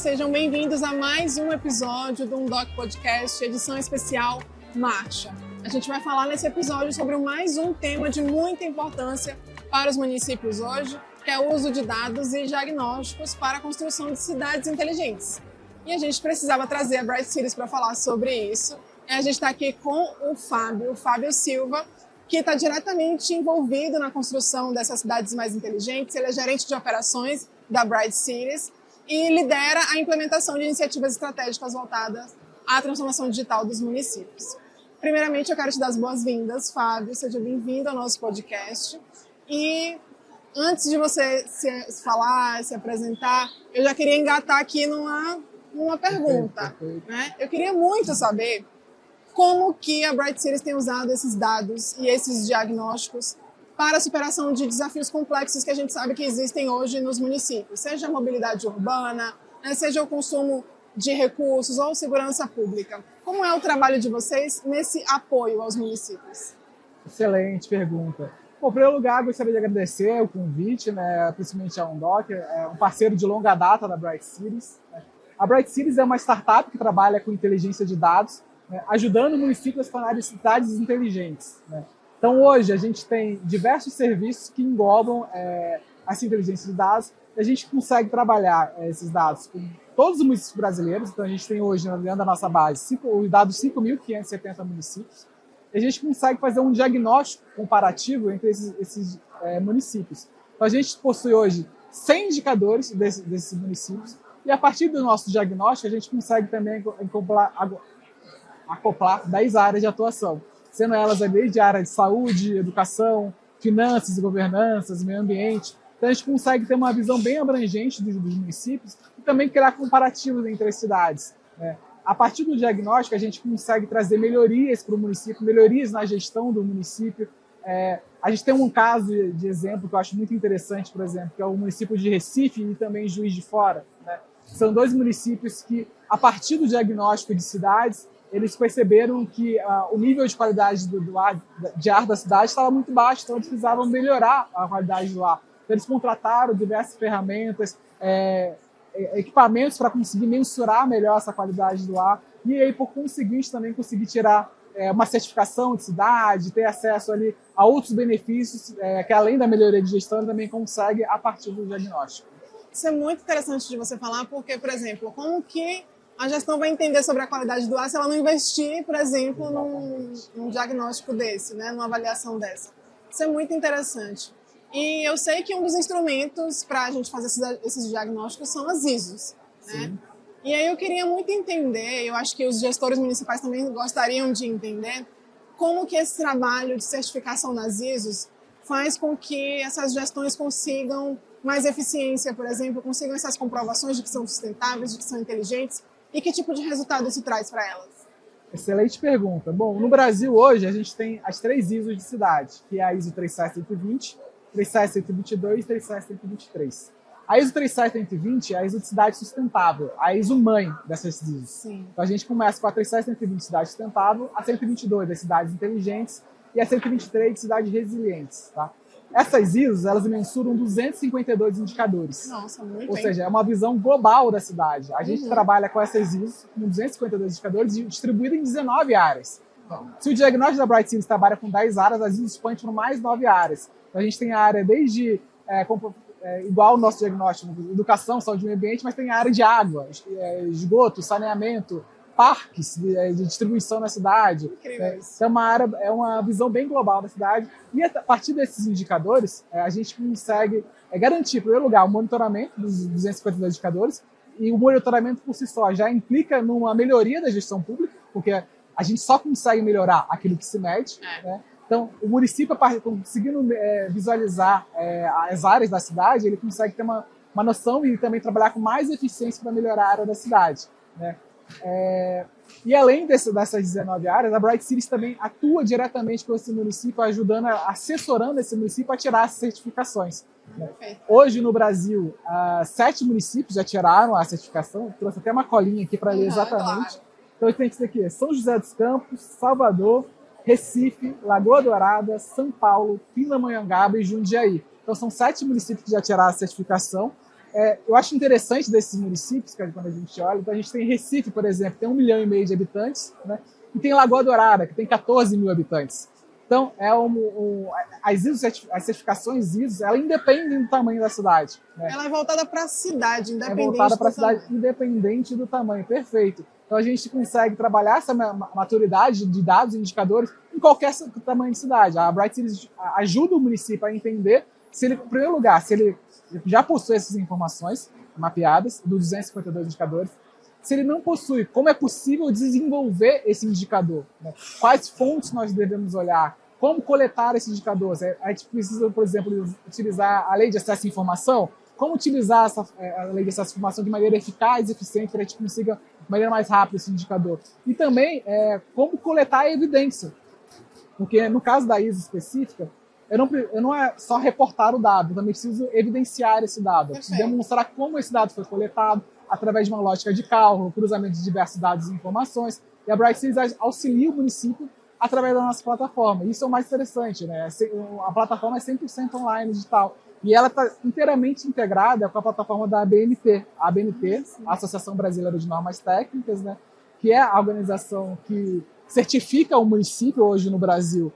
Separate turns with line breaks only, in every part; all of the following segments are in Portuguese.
sejam bem-vindos a mais um episódio do Undoc Podcast, edição especial Marcha. A gente vai falar nesse episódio sobre mais um tema de muita importância para os municípios hoje, que é o uso de dados e diagnósticos para a construção de cidades inteligentes. E a gente precisava trazer a Bright Cities para falar sobre isso. E a gente está aqui com o Fábio Silva, que está diretamente envolvido na construção dessas cidades mais inteligentes. Ele é gerente de operações da Bright Cities e lidera a implementação de iniciativas estratégicas voltadas à transformação digital dos municípios. Primeiramente, eu quero te dar as boas-vindas, Fábio. Seja bem-vindo ao nosso podcast. E antes de você se apresentar, eu já queria engatar aqui numa pergunta. Né? Eu queria muito saber como que a Bright Cities tem usado esses dados e esses diagnósticos para a superação de desafios complexos que a gente sabe que existem hoje nos municípios, seja a mobilidade urbana, né, seja o consumo de recursos ou segurança pública. Como é o trabalho de vocês nesse apoio aos municípios?
Excelente pergunta. Bom, em primeiro lugar, gostaria de agradecer o convite, né, principalmente a Undoc, é um parceiro de longa data da Bright Cities. A Bright Cities é uma startup que trabalha com inteligência de dados, né, ajudando municípios a tornarem cidades inteligentes. Né. Então, hoje, a gente tem diversos serviços que englobam essa inteligência de dados e a gente consegue trabalhar esses dados com todos os municípios brasileiros. Então, a gente tem hoje, dentro da nossa base, os dados de 5.570 municípios. E a gente consegue fazer um diagnóstico comparativo entre esses municípios. Então, a gente possui hoje 100 indicadores desses municípios e, a partir do nosso diagnóstico, a gente consegue também acoplar 10 áreas de atuação, sendo elas desde a área de saúde, educação, finanças e governanças, meio ambiente. Então, a gente consegue ter uma visão bem abrangente dos municípios e também criar comparativos entre as cidades. Né? A partir do diagnóstico, a gente consegue trazer melhorias para o município, melhorias na gestão do município. A gente tem um caso de exemplo que eu acho muito interessante, por exemplo, que é o município de Recife e também Juiz de Fora. Né? São dois municípios que, a partir do diagnóstico de cidades, eles perceberam que o nível de qualidade de ar da cidade estava muito baixo, então eles precisavam melhorar a qualidade do ar. Então, eles contrataram diversas ferramentas, equipamentos para conseguir mensurar melhor essa qualidade do ar e aí, por conseguinte, também conseguir tirar uma certificação de cidade, ter acesso ali a outros benefícios que, além da melhoria de gestão, também consegue a partir do diagnóstico.
Isso é muito interessante de você falar, porque, por exemplo, como que a gestão vai entender sobre a qualidade do ar se ela não investir, por exemplo, num diagnóstico desse, né, numa avaliação dessa. Isso é muito interessante. E eu sei que um dos instrumentos para a gente fazer esses diagnósticos são as ISOs. Né? E aí eu queria muito entender, eu acho que os gestores municipais também gostariam de entender, como que esse trabalho de certificação nas ISOs faz com que essas gestões consigam mais eficiência, por exemplo, consigam essas comprovações de que são sustentáveis, de que são inteligentes, e que tipo de resultado isso traz para elas?
Excelente pergunta. Bom, no Brasil hoje a gente tem as 3 ISOs de cidade, que é a ISO 37120, 37122 e 37123. A ISO 37120 é a ISO de cidade sustentável, a ISO mãe dessas ISOs.
Sim.
Então a gente começa com a 37120 cidade sustentável, a 122 das cidades inteligentes e a 123 de cidades resilientes. Tá? Essas ISOs, elas mensuram 252 indicadores.
Nossa, muito
Ou
bem.
seja, é uma visão global da cidade. A gente trabalha com essas ISOs, com 252 indicadores, distribuídos em 19 áreas. Então, se o diagnóstico da Bright Cities trabalha com 10 áreas, as ISOs expandem para mais 9 áreas. Então, a gente tem a área desde, igual o nosso diagnóstico, educação, saúde e meio ambiente, mas tem a área de água, esgoto, saneamento, parques de distribuição na cidade.
Incrível isso.
Então, é uma visão bem global da cidade. E a partir desses indicadores, a gente consegue garantir, em primeiro lugar, o monitoramento dos 252 indicadores. E o monitoramento por si só já implica numa melhoria da gestão pública, porque a gente só consegue melhorar aquilo que se mede. Né? Então, o município, conseguindo visualizar as áreas da cidade, ele consegue ter uma noção e também trabalhar com mais eficiência para melhorar a área da cidade. Né? E além dessas 19 áreas, a Bright Cities também atua diretamente com esse município, ajudando, assessorando esse município a tirar as certificações. Hoje, no Brasil, 7 municípios já tiraram a certificação. Eu trouxe até uma colinha aqui para ler exatamente. Claro. Então, a gente tem que dizer aqui: São José dos Campos, Salvador, Recife, Lagoa Dourada, São Paulo, Pindamonhangaba e Jundiaí. Então, são 7 municípios que já tiraram a certificação. Eu acho interessante desses municípios, que quando a gente olha, então a gente tem Recife, por exemplo, tem 1,5 milhão de habitantes, né? E tem Lagoa Dourada, que tem 14 mil habitantes. Então, as certificações ISO, ela independem do tamanho da cidade. Né?
Ela é voltada para a cidade, independente
do tamanho. É voltada para a cidade,
tamanho.
independente do tamanho, perfeito. Então, a gente consegue trabalhar essa maturidade de dados e indicadores em qualquer tamanho de cidade. A Bright Cities ajuda o município a entender se ele, em primeiro lugar, se ele já possui essas informações mapeadas, dos 252 indicadores. Se ele não possui, como é possível desenvolver esse indicador? Né? Quais fontes nós devemos olhar? Como coletar esse indicador? A gente precisa, por exemplo, utilizar a lei de acesso à informação. Como utilizar a lei de acesso à informação de maneira eficaz e eficiente para que a gente consiga, de maneira mais rápida, esse indicador? E também, como coletar a evidência. Porque, no caso da ISO específica, eu não é só reportar o dado, eu também preciso evidenciar esse dado. Eu preciso demonstrar como esse dado foi coletado, através de uma lógica de cálculo, cruzamento de diversos dados e informações. E a Bright Cities auxilia o município através da nossa plataforma. Isso é o mais interessante, né? A plataforma é 100% online, digital. E ela está inteiramente integrada com a plataforma da ABNT. A ABNT, a Associação Brasileira de Normas Técnicas, né? Que é a organização que certifica o município hoje no Brasil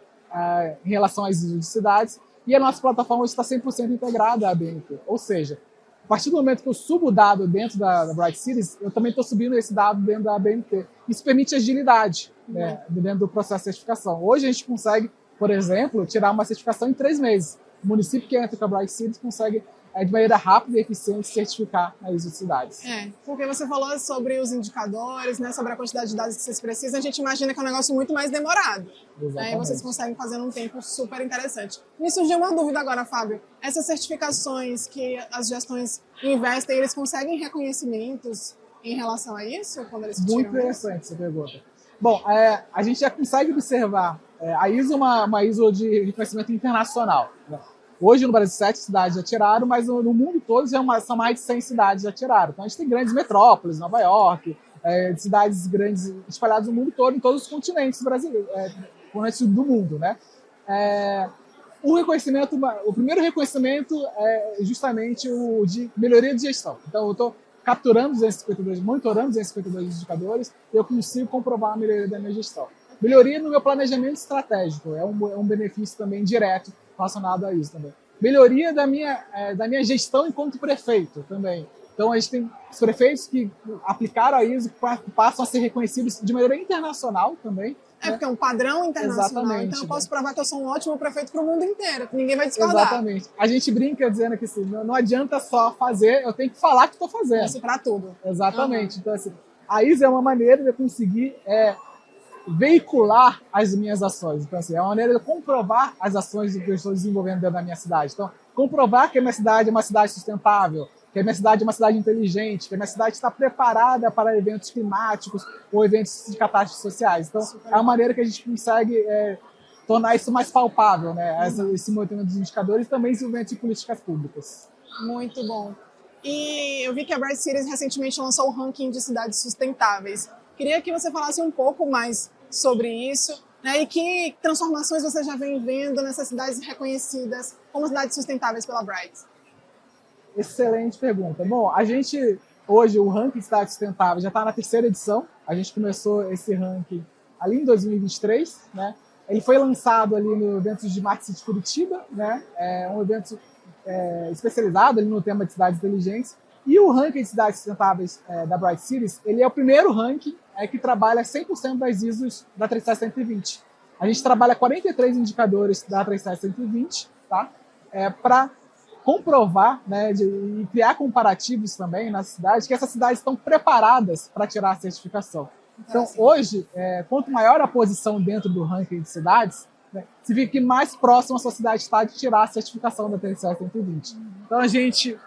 em relação às ISO de cidades. E a nossa plataforma está 100% integrada à ABNT. Ou seja, a partir do momento que eu subo o dado dentro da Bright Cities, eu também estou subindo esse dado dentro da ABNT. Isso permite agilidade, né, dentro do processo de certificação. Hoje a gente consegue, por exemplo, tirar uma certificação em 3 meses. O município que entra com a Bright Cities consegue, de maneira rápida e eficiente, certificar a ISO de cidades.
Porque você falou sobre os indicadores, né, sobre a quantidade de dados que vocês precisam, a gente imagina que é um negócio muito mais demorado. E vocês conseguem fazer num tempo super interessante. Me surgiu uma dúvida agora, Fábio. Essas certificações que as gestões investem, eles conseguem reconhecimentos em relação a isso? Quando eles
muito interessante essa pergunta. Bom, a gente já consegue observar a ISO uma ISO de reconhecimento internacional. Né? Hoje no Brasil 7 cidades já tiraram, mas no mundo todo são mais de 100 cidades já tiraram. Então a gente tem grandes metrópoles, Nova York, cidades grandes espalhadas no mundo todo, em todos os continentes brasileiros, do mundo, né? O primeiro reconhecimento é justamente o de melhoria de gestão. Então eu estou capturando 252, monitorando 252 indicadores e eu consigo comprovar a melhoria da minha gestão. Melhoria no meu planejamento estratégico, é um benefício também direto relacionado a isso também. Melhoria da minha gestão enquanto prefeito também. Então, a gente tem os prefeitos que aplicaram a ISO, passam a ser reconhecidos de maneira internacional também.
Porque é um padrão internacional.
Exatamente,
então, eu posso provar que eu sou um ótimo prefeito para o mundo inteiro, que ninguém vai discordar.
Exatamente. A gente brinca dizendo que assim, não adianta só fazer, eu tenho que falar que estou fazendo.
Isso para tudo.
Exatamente. Então, assim, a ISO é uma maneira de eu conseguir veicular as minhas ações. Então, assim, é uma maneira de comprovar as ações que eu estou desenvolvendo dentro da minha cidade. Então, comprovar que a minha cidade é uma cidade sustentável, que a minha cidade é uma cidade inteligente, que a minha cidade está preparada para eventos climáticos ou eventos de catástrofes sociais. Então, é uma maneira que a gente consegue tornar isso mais palpável, né? Esse movimento dos indicadores e também desenvolvimento de políticas públicas.
Muito bom. E eu vi que a Bright Cities recentemente lançou o ranking de cidades sustentáveis. Queria que você falasse um pouco mais sobre isso, né? E que transformações você já vem vendo nessas cidades reconhecidas como cidades sustentáveis pela Bright?
Excelente pergunta. Bom, a gente, hoje, o ranking de cidades sustentáveis já está na 3ª edição. A gente começou esse ranking ali em 2023, né? Ele foi lançado ali no evento de Smart City Curitiba, né? É um evento especializado ali no tema de cidades inteligentes. E o ranking de cidades sustentáveis da Bright Cities, ele é o primeiro ranking que trabalha 100% das ISOs da 37120. A gente trabalha 43 indicadores da 37120, tá? Para comprovar, né, e criar comparativos também nas cidades, que essas cidades estão preparadas para tirar a certificação. Então, hoje, quanto maior a posição dentro do ranking de cidades, né, significa que mais próximo a sua cidade está de tirar a certificação da 37120. Então, a gente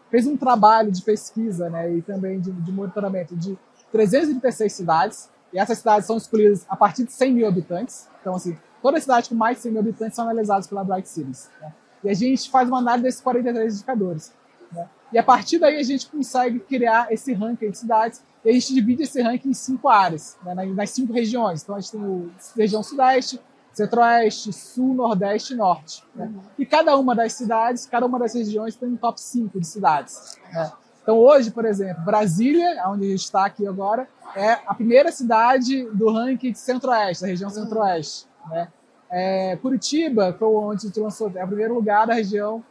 fez um trabalho de pesquisa, né, e também de monitoramento de 336 cidades, e essas cidades são escolhidas a partir de 100 mil habitantes. Então, assim, todas as cidades com mais de 100 mil habitantes são analisadas pela Bright Cities. Né? E a gente faz uma análise desses 43 indicadores. Né? E a partir daí a gente consegue criar esse ranking de cidades, e a gente divide esse ranking em 5 áreas, né, nas 5 regiões. Então, a gente tem a região Sudeste, Centro-Oeste, Sul, Nordeste e Norte. Né? E cada uma das cidades, cada uma das regiões tem um top 5 de cidades. Né? Então hoje, por exemplo, Brasília, onde a gente está aqui agora, é a primeira cidade do ranking de Centro-Oeste, da região Centro-Oeste. Né? Curitiba foi onde a gente lançou, é o primeiro lugar da região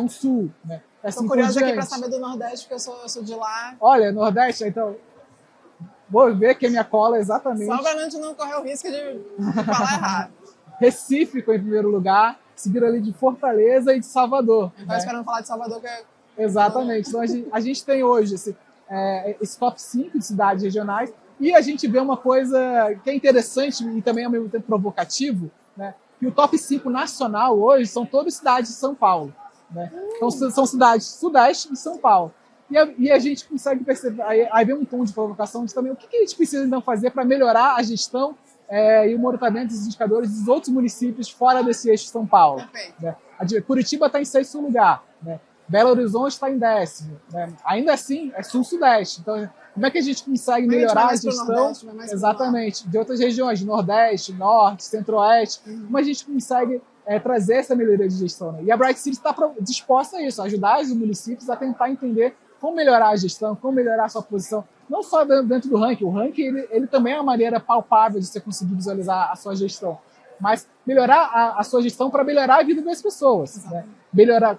Sul. Né?
Estou curiosa aqui para saber do Nordeste, porque eu sou de lá.
Olha, Nordeste, então, vou ver que a minha cola é exatamente...
Só para a gente não correr o risco de falar errado.
Recife ficou em primeiro lugar, seguiram ali de Fortaleza e de Salvador.
Eu estava esperando falar de Salvador, que é...
Exatamente. Então a gente tem hoje esse top 5 de cidades regionais e a gente vê uma coisa que é interessante e também ao mesmo tempo provocativo, né? Que o top 5 nacional hoje são todas cidades de São Paulo. Né? Então são cidades Sudeste e São Paulo. E a gente consegue perceber, aí vem um tom de provocação de também o que a gente precisa então fazer para melhorar a gestão e o monitoramento dos indicadores dos outros municípios fora desse eixo São Paulo. Né? Curitiba está em 6º lugar, né? Belo Horizonte está em 10º. Né? Ainda assim, é Sul-Sudeste. Então, como é que a gente consegue melhorar a gestão exatamente de outras regiões, Nordeste, Norte, Centro-Oeste? Como a gente consegue trazer essa melhoria de gestão? Né? E a Bright City está disposta a isso, a ajudar os municípios a tentar entender como melhorar a gestão, como melhorar a sua posição, não só dentro do ranking. O ranking ele também é uma maneira palpável de você conseguir visualizar a sua gestão, mas melhorar a sua gestão para melhorar a vida das pessoas. Né?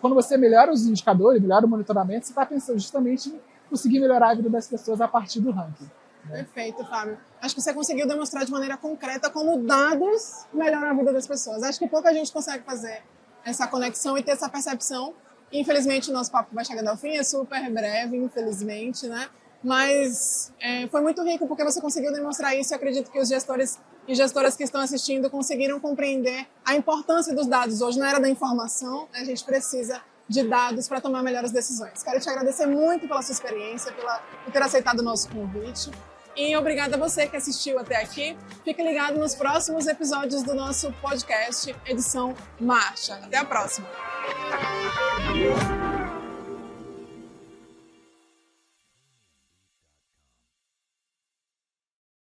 Quando você melhora os indicadores, melhora o monitoramento, você está pensando justamente em conseguir melhorar a vida das pessoas a partir do ranking. Né?
Perfeito, Fábio. Acho que você conseguiu demonstrar de maneira concreta como dados melhoram a vida das pessoas. Acho que pouca gente consegue fazer essa conexão e ter essa percepção. Infelizmente, o nosso papo vai chegando ao fim, é super breve, infelizmente, né? Mas foi muito rico porque você conseguiu demonstrar isso e acredito que os gestores e gestoras que estão assistindo conseguiram compreender a importância dos dados. Hoje, na era da informação, a gente precisa de dados para tomar melhores decisões. Quero te agradecer muito pela sua experiência, por ter aceitado o nosso convite. E obrigada a você que assistiu até aqui. Fique ligado nos próximos episódios do nosso podcast Edição Marcha. Até a próxima!